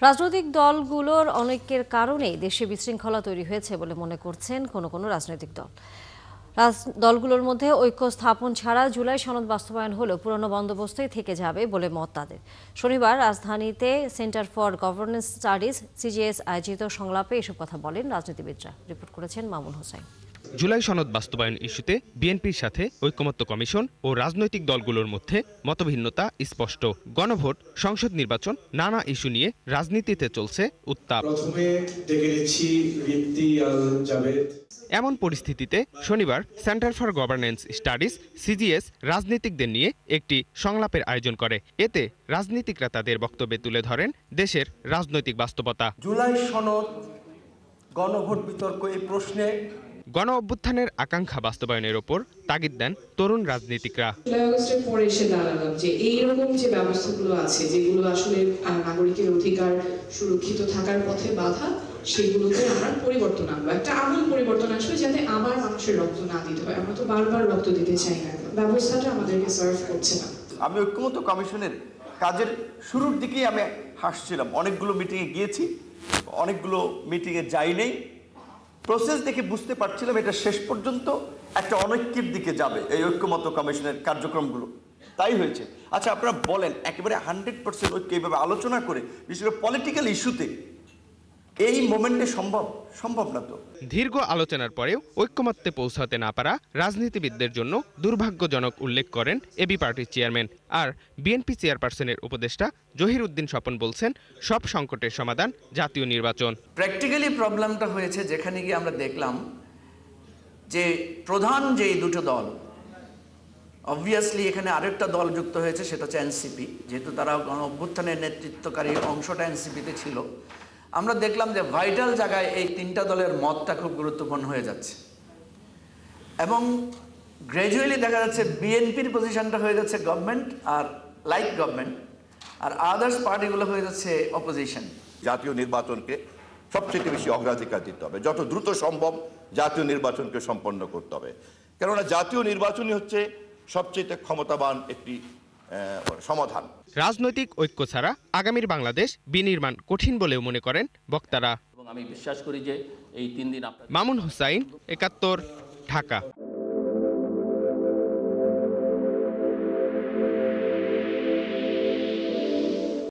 রাজনৈতিক দলগুলোর অনেকের কারণেই দেশে বিশৃঙ্খলা তৈরি হয়েছে বলে মনে করছেন কোনো রাজনৈতিক দল। দলগুলোর মধ্যে ঐক্য স্থাপন ছাড়া জুলাই সনদ বাস্তবায়ন হলেও পুরনো বন্দোবস্তই থেকে যাবে বলে মত তাদের। শনিবার রাজধানীতে centre for governance studies CGS আয়োজিত সংলাপে এসব কথা বলেন রাজনীতিবিদরা। রিপোর্ট করেছেন মামুন হোসাইন। জুলাই সনদ বাস্তবায়ন ইস্যুতে বিএনপির সাথে ঐকমত্য কমিশন ও রাজনৈতিক দলগুলোর মধ্যে মতভিন্নতা স্পষ্ট। গণভোট, সংসদ নির্বাচন, নানা ইস্যু নিয়ে রাজনীতিতে চলছে উত্তাপ। এমন পরিস্থিতিতে শনিবার centre for governance studies CGS রাজনীতিকদের নিয়ে একটি সংলাপের আয়োজন করে। এতে রাজনীতিকরা তাদের বক্তব্যে তুলে ধরেন দেশের রাজনৈতিক বাস্তবতা। জুলাই সনদ, গণভোট বিতর্ক এই প্রশ্নে গণ অভ্যুত্থানের আকাঙ্ক্ষা বাস্তবায়নের ওপর তাগিদ দেন তরুণ রাজনীতিকরা। জুলাই আগস্টের পরে এসে দাঁড়ালাম যে এইরকম যে ব্যবস্থাগুলো আছে যেগুলো আসলে নাগরিকের অধিকার সুরক্ষিত থাকার পথে বাধা, সেগুলোতে আমরা পরিবর্তন আনবো, একটা আমূল পরিবর্তন আসবে যাতে আবার মানুষের রক্ত না দিতে হয়। আমরা তো বারবার রক্ত দিতে চাই না, ব্যবস্থাটা আমাদেরকে সার্ভ করছে না। আমি ঐক্যমত্য কমিশনের কাজের শুরুর দিকেই আমি হাসছিলাম। অনেকগুলো মিটিংয়ে গিয়েছি, অনেকগুলো মিটিংয়ে যাই নেই। প্রসেস দেখে বুঝতে পারছিলাম এটা শেষ পর্যন্ত একটা অনৈক্যের দিকে যাবে এই ঐক্যমত্য কমিশনের কার্যক্রমগুলো। তাই হয়েছে। আচ্ছা, আপনারা বলেন একেবারে 100% ঐক্য এইভাবে আলোচনা করে, বিশেষ করে পলিটিক্যাল ইস্যুতে এই মোমেন্টে সম্ভব না। তো দীর্ঘ আলোচনার পরেও ঐক্যমত্যে পৌঁছাতে না পারা রাজনীতিবিদদের জন্য দুর্ভাগ্যজনক উল্লেখ করেন এবি পার্টির চেয়ারম্যান। আর বিএনপি চেয়ারপারসনের উপদেষ্টা জহির উদ্দিন স্বপন বলছেন, সব সংকটের সমাধান জাতীয় নির্বাচন। প্র্যাকটিক্যালি প্রবলেমটা হয়েছে যেখানে গিয়ে আমরা দেখলাম যে প্রধান যেই দুটো দল, অবভিয়াসলি এখানে আরেকটা দল যুক্ত হয়েছে, সেটা হচ্ছে এনসিপি। যেহেতু তারা গণ অভ্যুত্থানের নেতৃত্বকারী অংশটা এনসিপিতে ছিল, আমরা দেখলাম যে ভাইটাল জায়গায় এই তিনটা দলের মতটা খুব গুরুত্বপূর্ণ হয়ে যাচ্ছে এবং গ্র্যাজুয়ালি দেখা যাচ্ছে বিএনপির পজিশনটা হয়ে যাচ্ছে গভর্নমেন্ট আর লাইক গভর্নমেন্ট, আর আদার্স পার্টিগুলো হয়ে যাচ্ছে অপোজিশন। জাতীয় নির্বাচনকে সবচেয়ে বেশি অগ্রাধিকার দিতে হবে, যত দ্রুত সম্ভব জাতীয় নির্বাচনকে সম্পন্ন করতে হবে, কেননা জাতীয় নির্বাচনই হচ্ছে সবচেয়ে ক্ষমতাবান একটি সমাধান। রাজনৈতিক ঐক্য ছাড়া আগামীর বাংলাদেশ বিনির্মাণ কঠিন বলেও মনে করেন বক্তারা। এবং আমি বিশ্বাস করি যে এই 3 দিন মামুন হোসাইন, ৭১, ঢাকা।